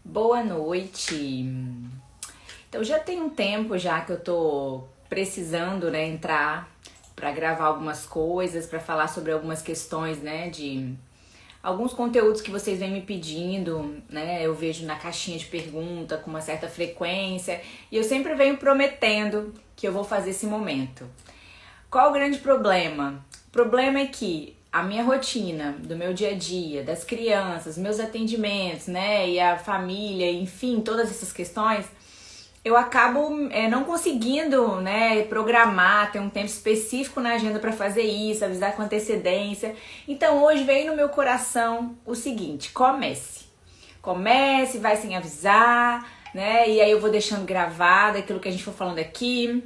Boa noite. Então já tem um tempo já que eu tô precisando, né, entrar para gravar algumas coisas, para falar sobre algumas questões, né, de alguns conteúdos que vocês vêm me pedindo, né? Eu vejo na caixinha de pergunta com uma certa frequência e eu sempre venho prometendo que eu vou fazer esse momento. Qual o grande problema? O problema é que a minha rotina, do meu dia a dia, das crianças, meus atendimentos, né, e a família, enfim, todas essas questões, eu acabo não conseguindo, né, programar, ter um tempo específico na agenda para fazer isso, avisar com antecedência. Então hoje veio no meu coração o seguinte: comece, vai sem avisar, né, e aí eu vou deixando gravado aquilo que a gente for falando aqui,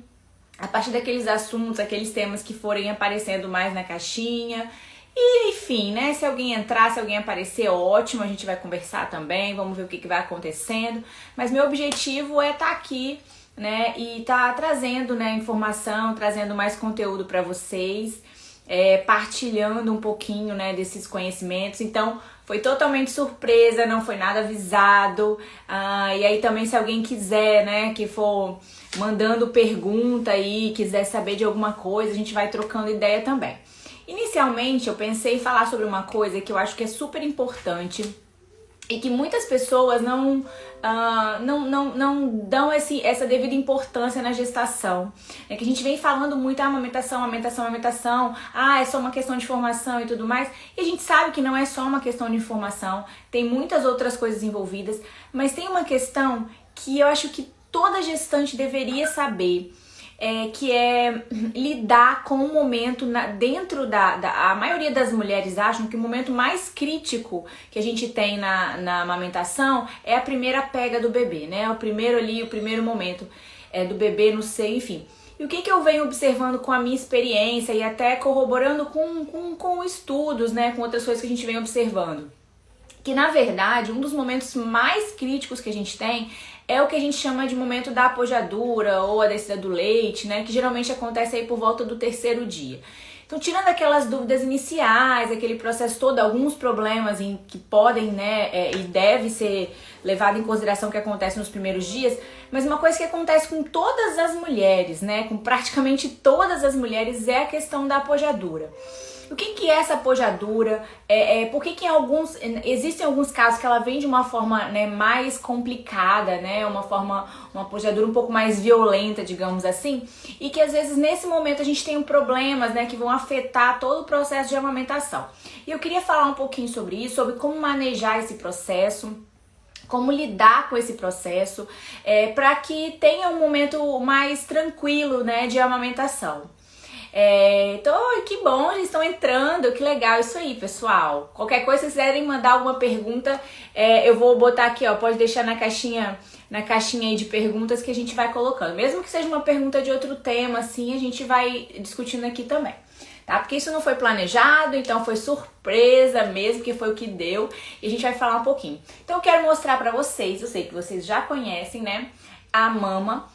a partir daqueles assuntos, aqueles temas que forem aparecendo mais na caixinha. E enfim, né, se alguém entrar, se alguém aparecer, ótimo, a gente vai conversar também, vamos ver o que vai acontecendo. Mas meu objetivo é estar aqui, né, e estar trazendo, né, informação, trazendo mais conteúdo para vocês, partilhando um pouquinho, né, desses conhecimentos. Então, foi totalmente surpresa, não foi nada avisado. E aí também, se alguém quiser, né, que for mandando pergunta aí, quiser saber de alguma coisa, a gente vai trocando ideia também. Inicialmente, eu pensei em falar sobre uma coisa que eu acho que é super importante e que muitas pessoas não dão essa devida importância na gestação. É que a gente vem falando muito amamentação, é só uma questão de formação e tudo mais. E a gente sabe que não é só uma questão de informação, tem muitas outras coisas envolvidas, mas tem uma questão que eu acho que toda gestante deveria saber. Que é lidar com o momento dentro a maioria das mulheres acham que o momento mais crítico que a gente tem na amamentação é a primeira pega do bebê, né? O primeiro momento do bebê no seio, enfim. E o que eu venho observando com a minha experiência e até corroborando com estudos, né? Com outras coisas que a gente vem observando. Que na verdade, um dos momentos mais críticos que a gente tem é o que a gente chama de momento da apojadura ou a descida do leite, né? Que geralmente acontece aí por volta do 3º dia. Então, tirando aquelas dúvidas iniciais, aquele processo todo, alguns problemas que podem, né, e deve ser levado em consideração que acontece nos primeiros dias, mas uma coisa que acontece com todas as mulheres, né, com praticamente todas as mulheres, é a questão da apojadura. O que é essa apojadura? Por que existem alguns casos que ela vem de uma forma, né, mais complicada, né, uma apojadura um pouco mais violenta, digamos assim, e que às vezes nesse momento a gente tem problemas, né, que vão afetar todo o processo de amamentação. E eu queria falar um pouquinho sobre isso, sobre como manejar esse processo, como lidar com esse processo, para que tenha um momento mais tranquilo, né, de amamentação. Então, que bom, eles estão entrando, que legal isso aí, pessoal. Qualquer coisa, se vocês quiserem mandar alguma pergunta, eu vou botar aqui, ó, pode deixar na caixinha aí de perguntas que a gente vai colocando. Mesmo que seja uma pergunta de outro tema, assim, a gente vai discutindo aqui também, tá? Porque isso não foi planejado, então foi surpresa mesmo, que foi o que deu, e a gente vai falar um pouquinho. Então eu quero mostrar pra vocês, eu sei que vocês já conhecem, né, a mama.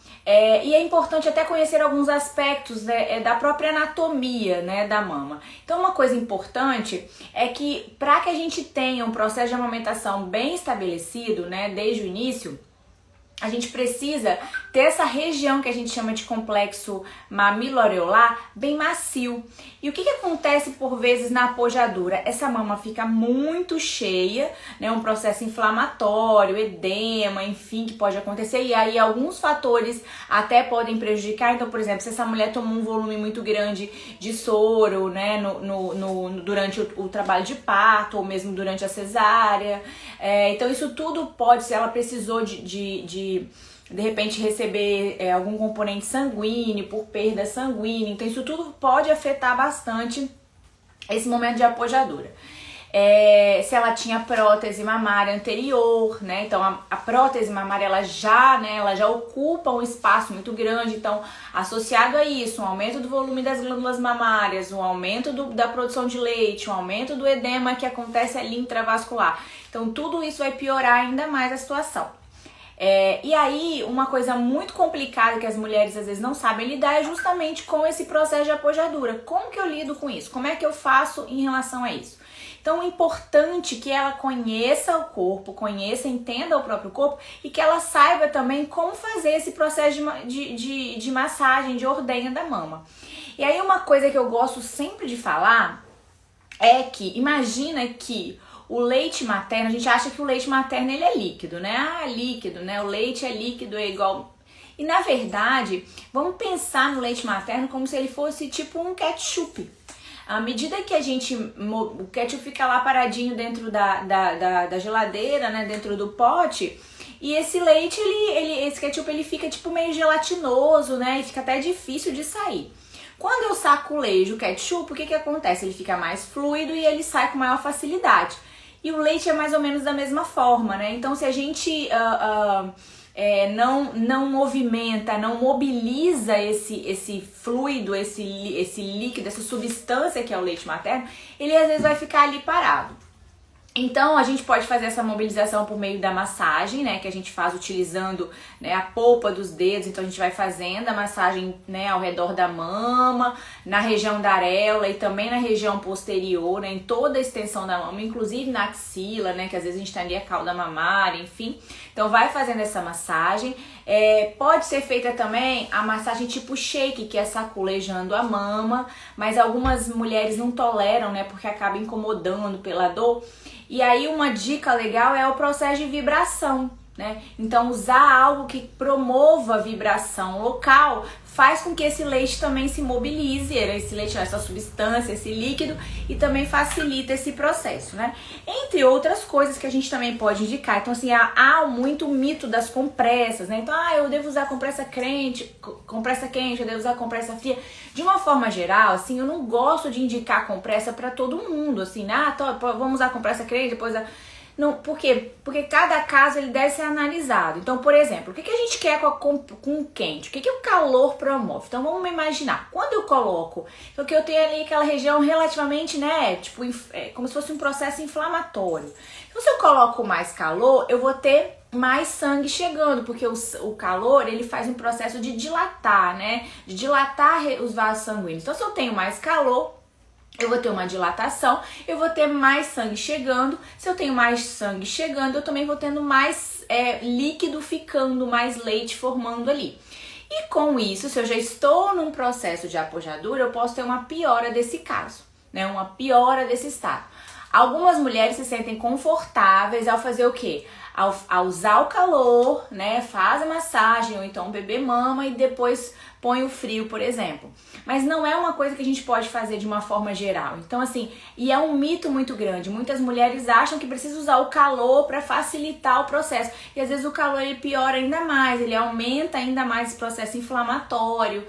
E é importante até conhecer alguns aspectos, né, da própria anatomia, né, da mama. Então uma coisa importante é que para que a gente tenha um processo de amamentação bem estabelecido, né, desde o início, a gente precisa ter essa região que a gente chama de complexo mamilo-areolar bem macio. E o que acontece por vezes na apojadura? Essa mama fica muito cheia, né? Um processo inflamatório, edema, enfim, que pode acontecer. E aí alguns fatores até podem prejudicar. Então, por exemplo, se essa mulher tomou um volume muito grande de soro, né, durante o trabalho de parto ou mesmo durante a cesárea. Então isso tudo pode, se ela precisou de repente receber algum componente sanguíneo, por perda sanguínea, então isso tudo pode afetar bastante esse momento de apojadura. Se ela tinha prótese mamária anterior, né? Então a prótese mamária ela já ocupa um espaço muito grande, então associado a isso, um aumento do volume das glândulas mamárias, um aumento da produção de leite, um aumento do edema que acontece ali intravascular. Então tudo isso vai piorar ainda mais a situação. E aí, uma coisa muito complicada que as mulheres às vezes não sabem lidar é justamente com esse processo de apojadura. Como que eu lido com isso? Como é que eu faço em relação a isso? Então é importante que ela conheça o corpo, entenda o próprio corpo e que ela saiba também como fazer esse processo de massagem, de ordenha da mama. E aí uma coisa que eu gosto sempre de falar é que, imagina que o leite materno, a gente acha que o leite materno ele é líquido, né? Ah, líquido, né? O leite é líquido, é igual... E na verdade, vamos pensar no leite materno como se ele fosse tipo um ketchup. À medida que o ketchup fica lá paradinho dentro da geladeira, né? Dentro do pote, e esse leite, esse ketchup ele fica tipo meio gelatinoso, né? E fica até difícil de sair. Quando eu saculejo o ketchup, o que acontece? Ele fica mais fluido e ele sai com maior facilidade. E o leite é mais ou menos da mesma forma, né? Então, se a gente não movimenta, não mobiliza esse fluido, esse líquido, essa substância que é o leite materno, ele às vezes vai ficar ali parado. Então, a gente pode fazer essa mobilização por meio da massagem, né, que a gente faz utilizando, né, a polpa dos dedos. Então, a gente vai fazendo a massagem, né, ao redor da mama, na região da areola e também na região posterior, né, em toda a extensão da mama, inclusive na axila, né, que às vezes a gente tem ali a cauda mamária, enfim. Então, vai fazendo essa massagem. Pode ser feita também a massagem tipo shake, que é saculejando a mama, mas algumas mulheres não toleram, né, porque acaba incomodando pela dor. E aí uma dica legal é o processo de vibração, né? Então usar algo que promova a vibração local faz com que esse leite também se mobilize, esse leite, essa substância, esse líquido, e também facilita esse processo, né? Entre outras coisas que a gente também pode indicar. Então assim, há muito mito das compressas, né? Então, eu devo usar compressa quente, eu devo usar compressa fria. De uma forma geral, assim, eu não gosto de indicar compressa para todo mundo, assim, né? Vamos usar compressa quente, depois... Não, por quê? Porque cada caso ele deve ser analisado. Então, por exemplo, o que a gente quer com o quente? O que o calor promove? Então, vamos imaginar. Quando eu coloco, porque eu tenho ali aquela região relativamente, né, tipo, como se fosse um processo inflamatório. Então, se eu coloco mais calor, eu vou ter mais sangue chegando, porque o calor, ele faz um processo de dilatar, né, de dilatar os vasos sanguíneos. Então, se eu tenho mais calor, eu vou ter uma dilatação, eu vou ter mais sangue chegando. Se eu tenho mais sangue chegando, eu também vou tendo mais líquido ficando, mais leite formando ali. E com isso, se eu já estou num processo de apojadura, eu posso ter uma piora desse caso, né? Uma piora desse estado. Algumas mulheres se sentem confortáveis ao fazer o quê? Ao usar o calor, né? Faz a massagem, ou então o bebê mama e depois põe o frio, por exemplo. Mas não é uma coisa que a gente pode fazer de uma forma geral. Então, assim, e é um mito muito grande. Muitas mulheres acham que precisa usar o calor para facilitar o processo. E às vezes o calor ele piora ainda mais, ele aumenta ainda mais esse processo inflamatório.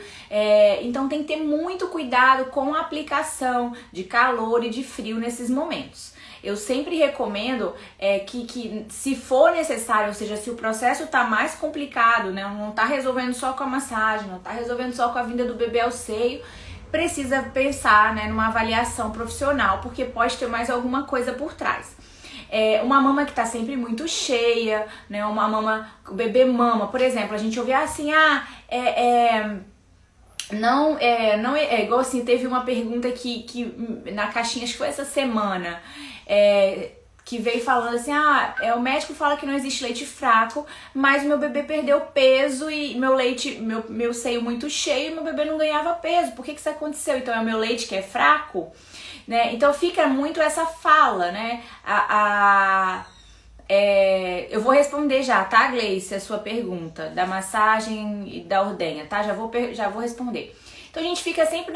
Então tem que ter muito cuidado com a aplicação de calor e de frio nesses momentos. Eu sempre recomendo que se for necessário, ou seja, se o processo está mais complicado, né, não está resolvendo só com a massagem, não está resolvendo só com a vinda do bebê ao seio, precisa pensar, né, numa avaliação profissional, porque pode ter mais alguma coisa por trás. Uma mama que está sempre muito cheia, né, uma mama, o bebê mama, por exemplo, a gente ouve assim, não é igual assim, teve uma pergunta que na caixinha, acho que foi essa semana, que veio falando assim, o médico fala que não existe leite fraco, mas meu bebê perdeu peso e meu seio muito cheio e meu bebê não ganhava peso, por que isso aconteceu? Então é o meu leite que é fraco, né? Então fica muito essa fala, né? Eu vou responder já, tá, Gleice, a sua pergunta da massagem e da ordenha, tá? Já vou responder. Então a gente fica sempre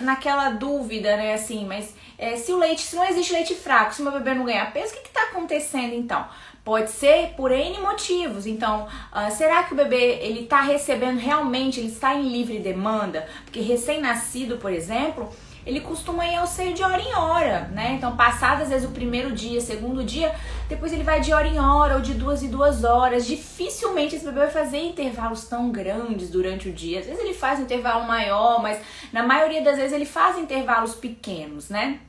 naquela dúvida, né, assim, mas se não existe leite fraco, se o meu bebê não ganhar peso, o que tá acontecendo então? Pode ser por N motivos. Então, será que o bebê ele tá recebendo realmente, ele está em livre demanda? Porque recém-nascido, por exemplo, ele costuma ir ao seio de hora em hora, né? Então, passado às vezes o primeiro dia, segundo dia, depois ele vai de hora em hora ou de 2 em 2 horas. Dificilmente esse bebê vai fazer intervalos tão grandes durante o dia. Às vezes ele faz um intervalo maior, mas na maioria das vezes ele faz intervalos pequenos, né?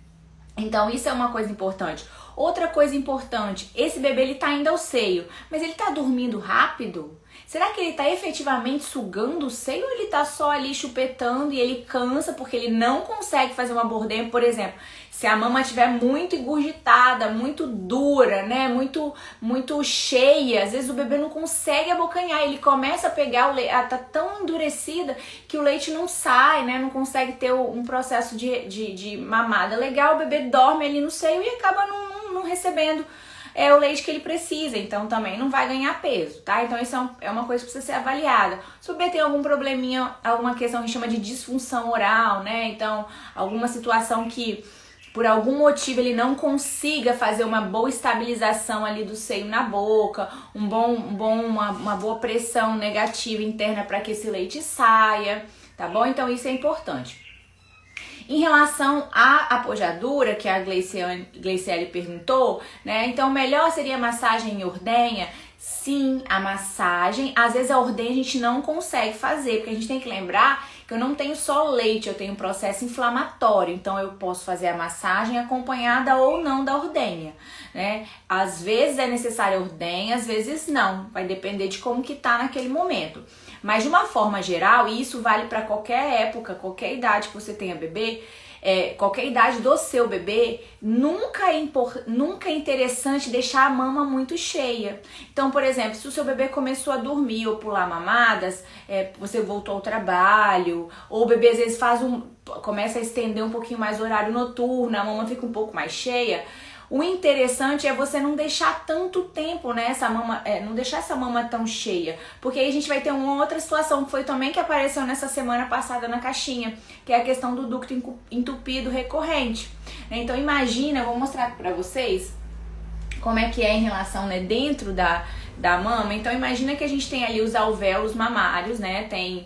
Então, isso é uma coisa importante. Outra coisa importante, esse bebê ele tá indo ao seio, mas ele tá dormindo rápido? Será que ele está efetivamente sugando o seio ou ele está só ali chupetando e ele cansa porque ele não consegue fazer uma bordenha, por exemplo? Se a mama estiver muito engurgitada, muito dura, né, muito cheia, às vezes o bebê não consegue abocanhar, ele começa a pegar o leite, ela tá tão endurecida que o leite não sai, né, não consegue ter um processo de mamada legal, o bebê dorme ali no seio e acaba não recebendo o leite que ele precisa, então também não vai ganhar peso, tá? Então isso é uma coisa que precisa ser avaliada. Se o bebê tem algum probleminha, alguma questão que a gente chama de disfunção oral, né, então alguma situação que por algum motivo ele não consiga fazer uma boa estabilização ali do seio na boca, uma boa pressão negativa interna para que esse leite saia, tá bom? Então isso é importante. Em relação à apojadura, que a Gleiciele perguntou, né? Então melhor seria a massagem em ordenha? Sim, a massagem, às vezes a ordenha a gente não consegue fazer, porque a gente tem que lembrar que eu não tenho só leite, eu tenho um processo inflamatório, então eu posso fazer a massagem acompanhada ou não da ordenha, né? Às vezes é necessária a ordenha, às vezes não, vai depender de como que tá naquele momento. Mas de uma forma geral, e isso vale para qualquer época, qualquer idade que você tenha bebê, qualquer idade do seu bebê, nunca é interessante deixar a mama muito cheia. Então, por exemplo, se o seu bebê começou a dormir ou pular mamadas, você voltou ao trabalho, ou o bebê às vezes começa a estender um pouquinho mais o horário noturno, a mama fica um pouco mais cheia. O interessante é você não deixar tanto tempo, né, não deixar essa mama tão cheia, porque aí a gente vai ter uma outra situação que foi também que apareceu nessa semana passada na caixinha, que é a questão do ducto entupido recorrente, né? Então imagina, eu vou mostrar pra vocês como é que é em relação, né, dentro da mama. Então imagina que a gente tem ali os alvéolos mamários, né, tem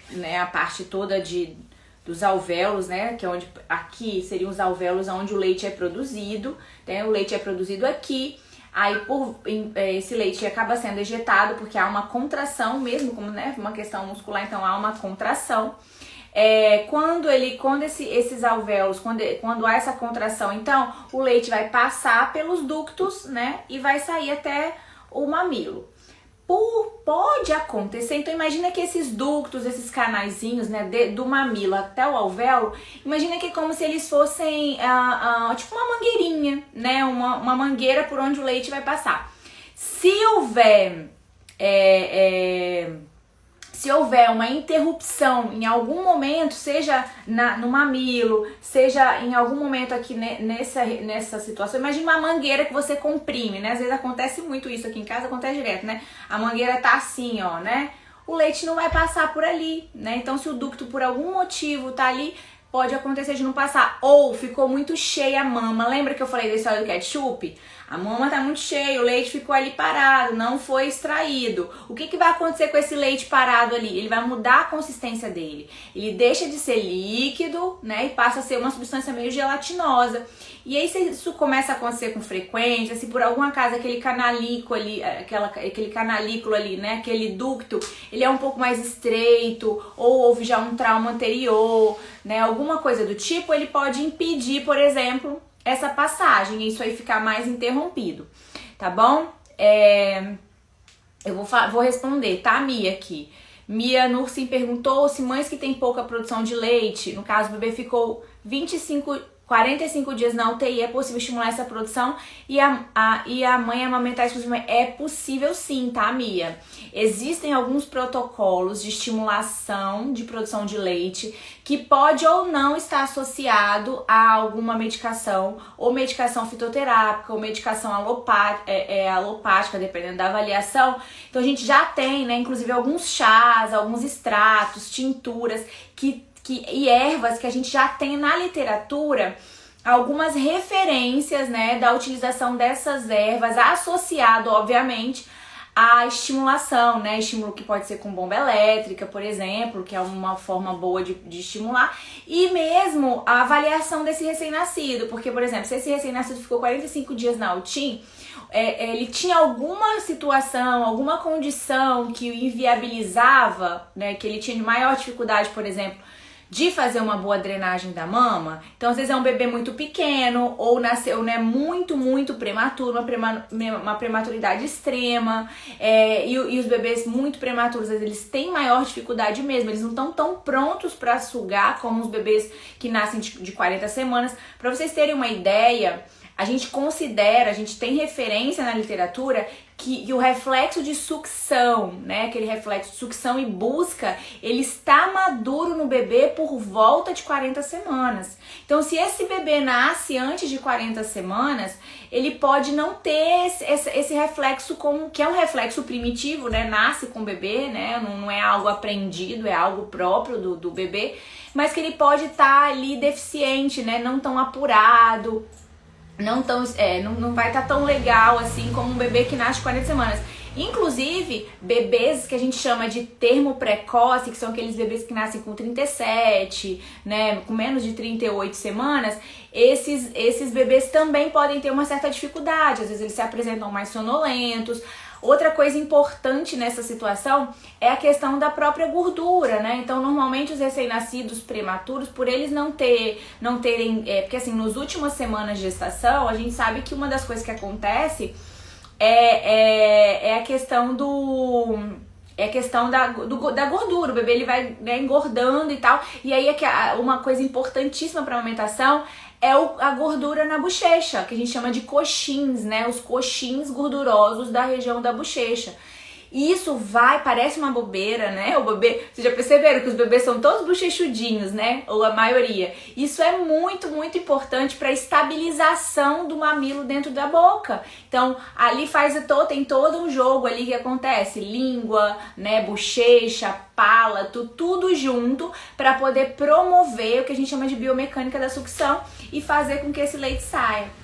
né, a parte toda dos alvéolos, né, que é onde aqui seriam os alvéolos onde o leite é produzido, né, o leite é produzido aqui, aí esse leite acaba sendo ejetado porque há uma contração mesmo, como, né, uma questão muscular, então há uma contração. Quando esses alvéolos, quando há essa contração, então o leite vai passar pelos ductos, né, e vai sair até o mamilo. Pode acontecer, então imagina que esses ductos, esses canaizinhos, né, do mamilo até o alvéolo, imagina que é como se eles fossem tipo uma mangueirinha, né, uma mangueira por onde o leite vai passar. Se houver uma interrupção em algum momento, seja no mamilo, seja em algum momento aqui nessa situação, imagina uma mangueira que você comprime, né? Às vezes acontece muito isso aqui em casa, acontece direto, né? A mangueira tá assim, ó, né? O leite não vai passar por ali, né? Então se o ducto por algum motivo tá ali, pode acontecer de não passar. Ou ficou muito cheia a mama. Lembra que eu falei desse óleo do ketchup? A mama tá muito cheia, o leite ficou ali parado, não foi extraído. O que vai acontecer com esse leite parado ali? Ele vai mudar a consistência dele. Ele deixa de ser líquido, né, e passa a ser uma substância meio gelatinosa. E aí, se isso começa a acontecer com frequência, se por algum acaso aquele canalículo ali, né, aquele ducto, ele é um pouco mais estreito, ou houve já um trauma anterior, né, alguma coisa do tipo, ele pode impedir, por exemplo, essa passagem, e isso aí ficar mais interrompido, tá bom? Eu vou responder, tá, Mia, aqui. Mia Nursin perguntou se mães que têm pouca produção de leite, no caso o bebê ficou 45 dias na UTI, é possível estimular essa produção e a mãe amamentar exclusivamente? É possível sim, tá, Mia? Existem alguns protocolos de estimulação de produção de leite que pode ou não estar associado a alguma medicação, ou medicação fitoterápica, ou medicação alopática, dependendo da avaliação. Então a gente já tem, né, inclusive alguns chás, alguns extratos, tinturas e ervas que a gente já tem na literatura algumas referências, né, da utilização dessas ervas associado, obviamente, à estimulação, né, estímulo que pode ser com bomba elétrica, por exemplo, que é uma forma boa de estimular, e mesmo a avaliação desse recém-nascido, porque, por exemplo, se esse recém-nascido ficou 45 dias na UTI, ele tinha alguma situação, alguma condição que o inviabilizava, né, que ele tinha maior dificuldade, por exemplo, de fazer uma boa drenagem da mama. Então, às vezes é um bebê muito pequeno ou nasceu, né, muito prematuro, uma prematuridade extrema, e os bebês muito prematuros, às vezes, eles têm maior dificuldade mesmo, eles não estão tão prontos para sugar como os bebês que nascem de 40 semanas. Para vocês terem uma ideia, a gente tem referência na literatura que o reflexo de sucção, né, aquele reflexo de sucção e busca, ele está maduro no bebê por volta de 40 semanas. Então, se esse bebê nasce antes de 40 semanas, ele pode não ter esse reflexo, que é um reflexo primitivo, né, nasce com o bebê, né, não é algo aprendido, é algo próprio do bebê, mas que ele pode estar ali deficiente, né, não tão apurado, não vai estar tão legal assim como um bebê que nasce 40 semanas. Inclusive, bebês que a gente chama de termo precoce, que são aqueles bebês que nascem com 37, né, com menos de 38 semanas, esses bebês também podem ter uma certa dificuldade, às vezes eles se apresentam mais sonolentos. Outra coisa importante nessa situação é a questão da própria gordura, né? Então, normalmente os recém-nascidos prematuros, por eles não terem, porque assim, nas últimas semanas de gestação, a gente sabe que uma das coisas que acontece é a questão da gordura. O bebê ele vai, né, engordando e tal. E aí uma coisa importantíssima para a amamentação é a gordura na bochecha, que a gente chama de coxins, né? Os coxins gordurosos da região da bochecha. E isso parece uma bobeira, né? O bebê, vocês já perceberam que os bebês são todos bochechudinhos, né? Ou a maioria. Isso é muito importante para a estabilização do mamilo dentro da boca. Então, ali tem todo um jogo ali que acontece. Língua, né? Bochecha, palato, tudo junto para poder promover o que a gente chama de biomecânica da sucção e fazer com que esse leite saia.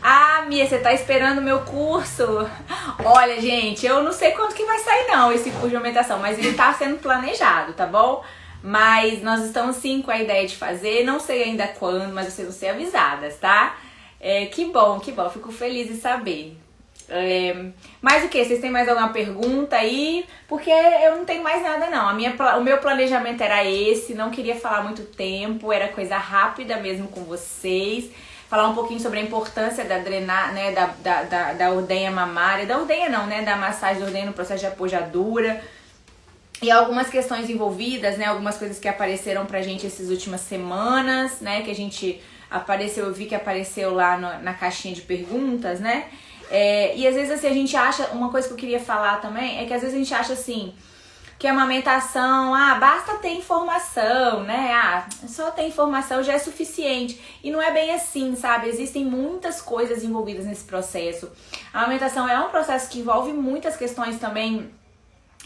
Ah, Mia, você tá esperando o meu curso? Olha, gente, eu não sei quanto que vai sair não esse curso de amamentação, mas ele tá sendo planejado, tá bom? Mas nós estamos sim com a ideia de fazer, não sei ainda quando, mas vocês vão ser avisadas, tá? Que bom, fico feliz em saber. Mas o que? Vocês têm mais alguma pergunta aí? Porque eu não tenho mais nada não. O meu planejamento era esse, não queria falar muito tempo, era coisa rápida mesmo com vocês. Falar um pouquinho sobre a importância da né, da ordenha mamária, da massagem da ordenha no processo de apojadura e algumas questões envolvidas, né, algumas coisas que apareceram pra gente essas últimas semanas, né, que eu vi que apareceu lá na caixinha de perguntas, né, e às vezes assim, a gente acha, uma coisa que eu queria falar também, é que às vezes a gente acha assim, que a amamentação, basta ter informação, né? Só ter informação já é suficiente. E não é bem assim, sabe? Existem muitas coisas envolvidas nesse processo. A amamentação é um processo que envolve muitas questões também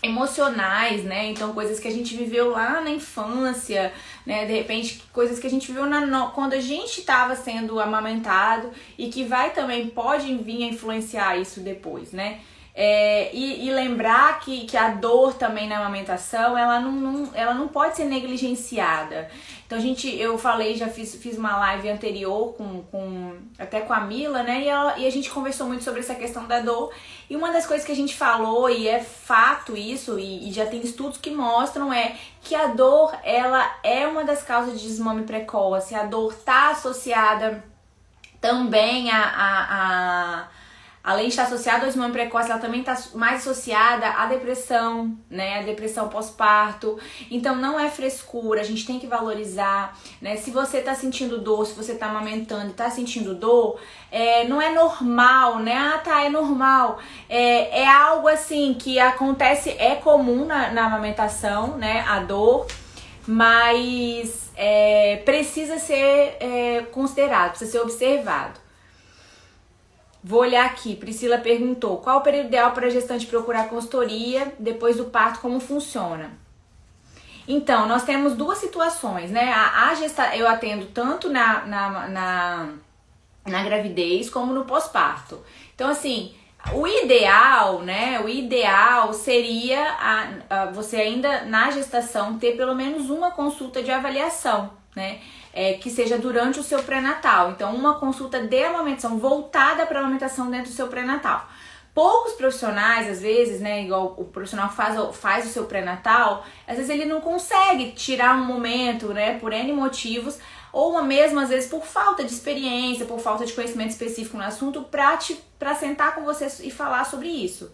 emocionais, né? Então, coisas que a gente viveu lá na infância, né? De repente, coisas que a gente viveu quando a gente estava sendo amamentado e que pode vir a influenciar isso depois, né? E lembrar que a dor também na amamentação, ela não pode ser negligenciada. Então eu falei, já fiz uma live anterior até com a Mila, né? E a gente conversou muito sobre essa questão da dor. E uma das coisas que a gente falou, e é fato isso, e já tem estudos que mostram, que a dor, ela é uma das causas de desmame precoce. A dor está associada também além de estar associada ao desmame precoce, ela também está mais associada à depressão, né? A depressão pós-parto. Então não é frescura, a gente tem que valorizar, né? Se você está sentindo dor, se você está amamentando e está sentindo dor, não é normal, né? É normal. É algo assim que acontece, é comum na amamentação, né? A dor, mas precisa ser considerado, precisa ser observado. Vou olhar aqui, Priscila perguntou, qual o período ideal para a gestante procurar consultoria depois do parto, como funciona? Então, nós temos duas situações, né? Eu atendo tanto na gravidez como no pós-parto. Então, assim, o ideal, né? O ideal seria você ainda na gestação ter pelo menos uma consulta de avaliação, né? Que seja durante o seu pré-natal. Então, uma consulta de amamentação voltada para a amamentação dentro do seu pré-natal. Poucos profissionais, às vezes, né, igual o profissional faz o seu pré-natal, às vezes ele não consegue tirar um momento, né, por N motivos, ou mesmo às vezes por falta de experiência, por falta de conhecimento específico no assunto, pra sentar com você e falar sobre isso.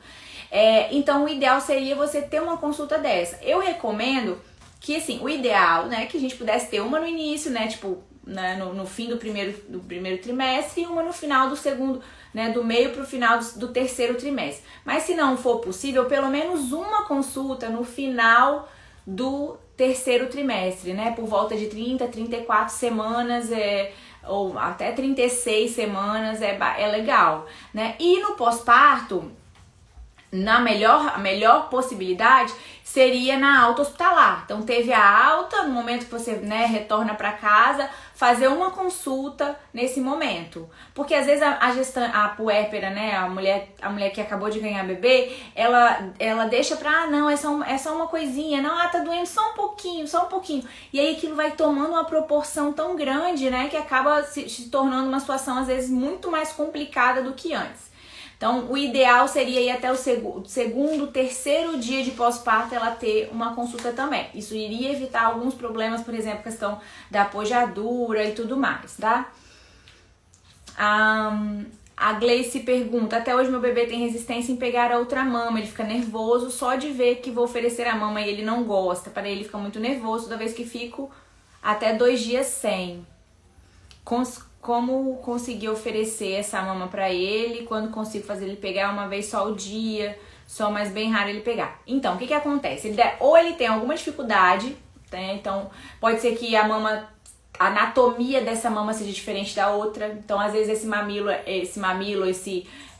Então o ideal seria você ter uma consulta dessa. Eu recomendo que, assim, o ideal, né, que a gente pudesse ter uma no início, né, tipo, né, no fim do primeiro trimestre e uma no final do segundo, né, do meio pro final do terceiro trimestre. Mas se não for possível, pelo menos uma consulta no final do terceiro trimestre, né, por volta de 30, 34 semanas, ou até 36 semanas é legal, né? E no pós-parto, a melhor possibilidade seria na alta hospitalar. Então teve a alta, no momento que você, né, retorna para casa, fazer uma consulta nesse momento. Porque às vezes a puérpera, né, a mulher que acabou de ganhar bebê, ela deixa pra, não, é só uma coisinha, não, tá doendo só um pouquinho. E aí aquilo vai tomando uma proporção tão grande, né, que acaba se tornando uma situação às vezes muito mais complicada do que antes. Então, o ideal seria ir até o segundo, terceiro dia de pós-parto ela ter uma consulta também. Isso iria evitar alguns problemas, por exemplo, questão da pojadura e tudo mais, tá? A Gleice pergunta, até hoje meu bebê tem resistência em pegar a outra mama, ele fica nervoso só de ver que vou oferecer a mama e ele não gosta. Para ele fica muito nervoso toda vez que fico até 2 dias sem. Como conseguir oferecer essa mama pra ele, quando consigo fazer ele pegar uma vez só o dia, só, mas bem raro ele pegar. Então, o que acontece? Ou ele tem alguma dificuldade, né? Então, pode ser que a anatomia dessa mama seja diferente da outra. Então, às vezes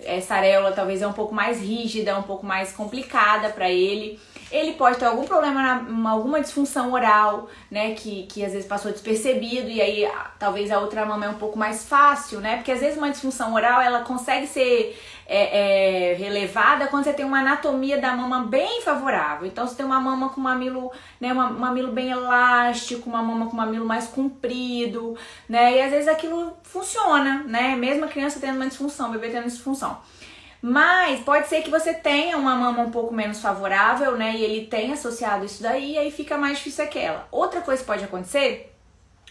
essa areola talvez é um pouco mais rígida, um pouco mais complicada pra ele. Ele pode ter algum problema, alguma disfunção oral, né, que às vezes passou despercebido, e aí talvez a outra mama é um pouco mais fácil, né, porque às vezes uma disfunção oral, ela consegue ser relevada quando você tem uma anatomia da mama bem favorável. Então, você tem uma mama com mamilo, né, um mamilo bem elástico, uma mama com mamilo mais comprido, né, e às vezes aquilo funciona, né, mesmo a criança tendo uma disfunção, o bebê tendo disfunção. Mas pode ser que você tenha uma mama um pouco menos favorável, né? E ele tenha associado isso daí, e aí fica mais difícil aquela. Outra coisa que pode acontecer,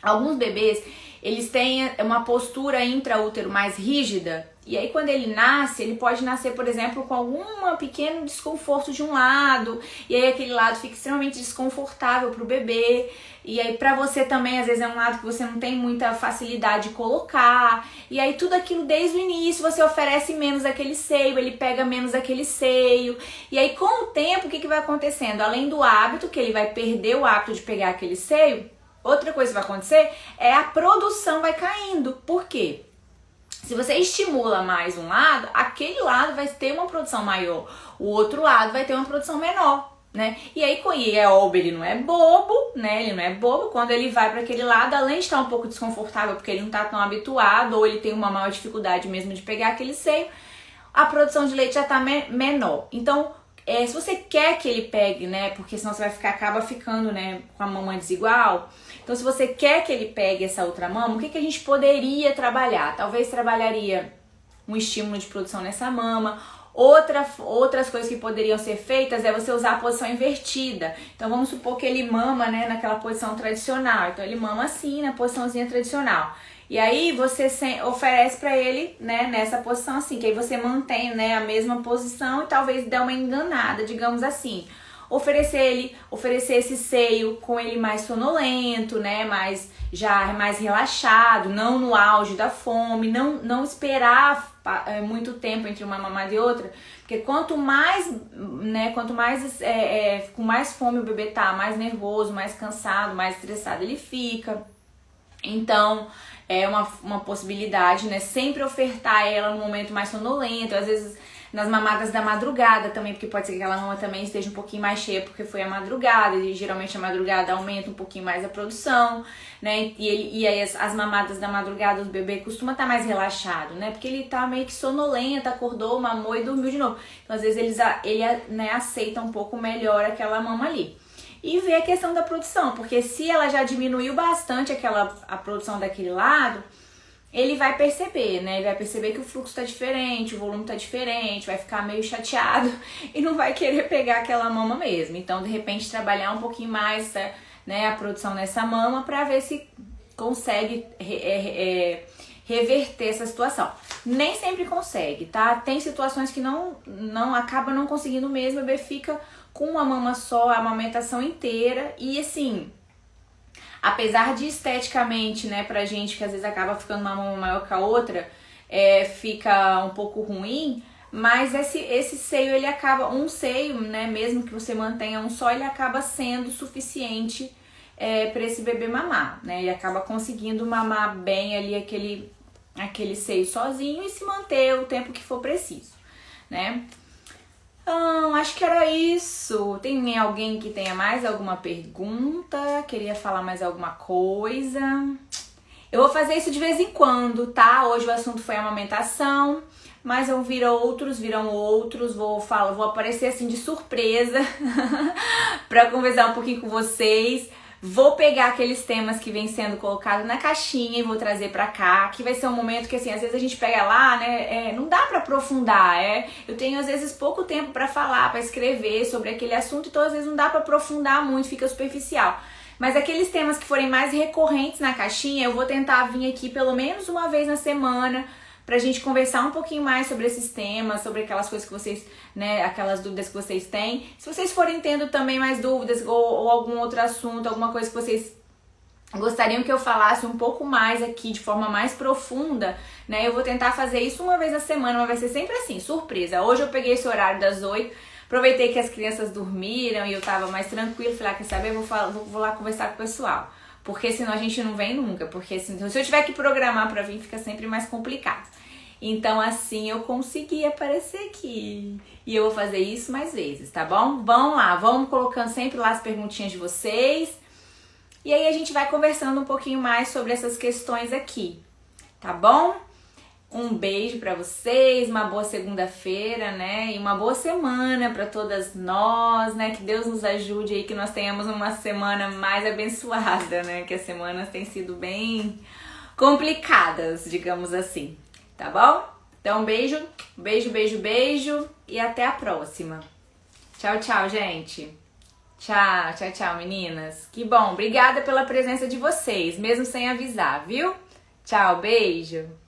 alguns bebês, eles têm uma postura intraútero mais rígida, e aí quando ele nasce, ele pode nascer, por exemplo, com algum pequeno desconforto de um lado, e aí aquele lado fica extremamente desconfortável pro bebê, e aí pra você também, às vezes é um lado que você não tem muita facilidade de colocar, e aí tudo aquilo desde o início você oferece menos aquele seio, ele pega menos aquele seio, e aí com o tempo o que vai acontecendo? Além do hábito, que ele vai perder o hábito de pegar aquele seio, outra coisa que vai acontecer é a produção vai caindo. Por quê? Se você estimula mais um lado, aquele lado vai ter uma produção maior, o outro lado vai ter uma produção menor, né? E aí, é óbvio, ele não é bobo, né? Ele não é bobo. Quando ele vai para aquele lado, além de estar um pouco desconfortável, porque ele não tá tão habituado, ou ele tem uma maior dificuldade mesmo de pegar aquele seio, a produção de leite já tá menor. Então, se você quer que ele pegue, né? Porque senão você acaba ficando, né, com a mama desigual. Então, se você quer que ele pegue essa outra mama, o que a gente poderia trabalhar? Talvez trabalharia um estímulo de produção nessa mama. Outras coisas que poderiam ser feitas é você usar a posição invertida. Então, vamos supor que ele mama, né, naquela posição tradicional. Então, ele mama assim, na posiçãozinha tradicional. E aí, você oferece pra ele, né, nessa posição assim, que aí você mantém, né, a mesma posição e talvez dê uma enganada, digamos assim. Oferecer esse seio com ele mais sonolento, né, mais relaxado, não no auge da fome, não esperar muito tempo entre uma mamada e outra, porque quanto mais com mais fome o bebê tá, mais nervoso, mais cansado, mais estressado ele fica. Então, é uma possibilidade, né, sempre ofertar ela no momento mais sonolento, às vezes nas mamadas da madrugada também, porque pode ser que aquela mama também esteja um pouquinho mais cheia porque foi a madrugada, e geralmente a madrugada aumenta um pouquinho mais a produção, né, e aí as mamadas da madrugada do bebê costuma estar mais relaxado, né, porque ele tá meio que sonolento, acordou, mamou e dormiu de novo. Então, às vezes ele né, aceita um pouco melhor aquela mama ali. E ver a questão da produção, porque se ela já diminuiu bastante a produção daquele lado, ele vai perceber, né? Ele vai perceber que o fluxo tá diferente, o volume tá diferente, vai ficar meio chateado e não vai querer pegar aquela mama mesmo. Então, de repente, trabalhar um pouquinho mais, né, a produção nessa mama pra ver se consegue reverter essa situação. Nem sempre consegue, tá? Tem situações que não acaba não conseguindo mesmo, o bebê fica com uma mama só, a amamentação inteira e assim, apesar de esteticamente, né, pra gente que às vezes acaba ficando uma mama maior que a outra, fica um pouco ruim, mas esse seio, ele acaba, um seio, né, mesmo que você mantenha um só, ele acaba sendo suficiente para esse bebê mamar, né, ele acaba conseguindo mamar bem ali aquele seio sozinho e se manter o tempo que for preciso, né. Acho que era isso. Tem alguém que tenha mais alguma pergunta? Queria falar mais alguma coisa? Eu vou fazer isso de vez em quando, tá? Hoje o assunto foi amamentação, mas virão outros. Vou aparecer assim de surpresa pra conversar um pouquinho com vocês. Vou pegar aqueles temas que vêm sendo colocados na caixinha e vou trazer pra cá, que vai ser um momento que, assim, às vezes a gente pega lá, né, não dá pra aprofundar, eu tenho, às vezes, pouco tempo pra falar, pra escrever sobre aquele assunto, então, às vezes, não dá pra aprofundar muito, fica superficial. Mas aqueles temas que forem mais recorrentes na caixinha, eu vou tentar vir aqui pelo menos uma vez na semana, pra gente conversar um pouquinho mais sobre esses temas, sobre aquelas coisas que vocês, né, aquelas dúvidas que vocês têm. Se vocês forem tendo também mais dúvidas ou algum outro assunto, alguma coisa que vocês gostariam que eu falasse um pouco mais aqui, de forma mais profunda, né, eu vou tentar fazer isso uma vez na semana, mas vai ser sempre assim, surpresa. Hoje eu peguei esse horário das 8, aproveitei que as crianças dormiram e eu tava mais tranquilo, falei, quer saber, vou lá conversar com o pessoal. Porque senão a gente não vem nunca, porque se eu tiver que programar pra vir, fica sempre mais complicado. Então assim eu consegui aparecer aqui. E eu vou fazer isso mais vezes, tá bom? Vamos lá, vamos colocando sempre lá as perguntinhas de vocês. E aí a gente vai conversando um pouquinho mais sobre essas questões aqui, tá bom? Um beijo pra vocês, uma boa segunda-feira, né? E uma boa semana pra todas nós, né? Que Deus nos ajude aí, que nós tenhamos uma semana mais abençoada, né? Que as semanas têm sido bem complicadas, digamos assim, tá bom? Então, beijo, beijo e até a próxima. Tchau, tchau, gente. Tchau, meninas. Que bom, obrigada pela presença de vocês, mesmo sem avisar, viu? Tchau, beijo.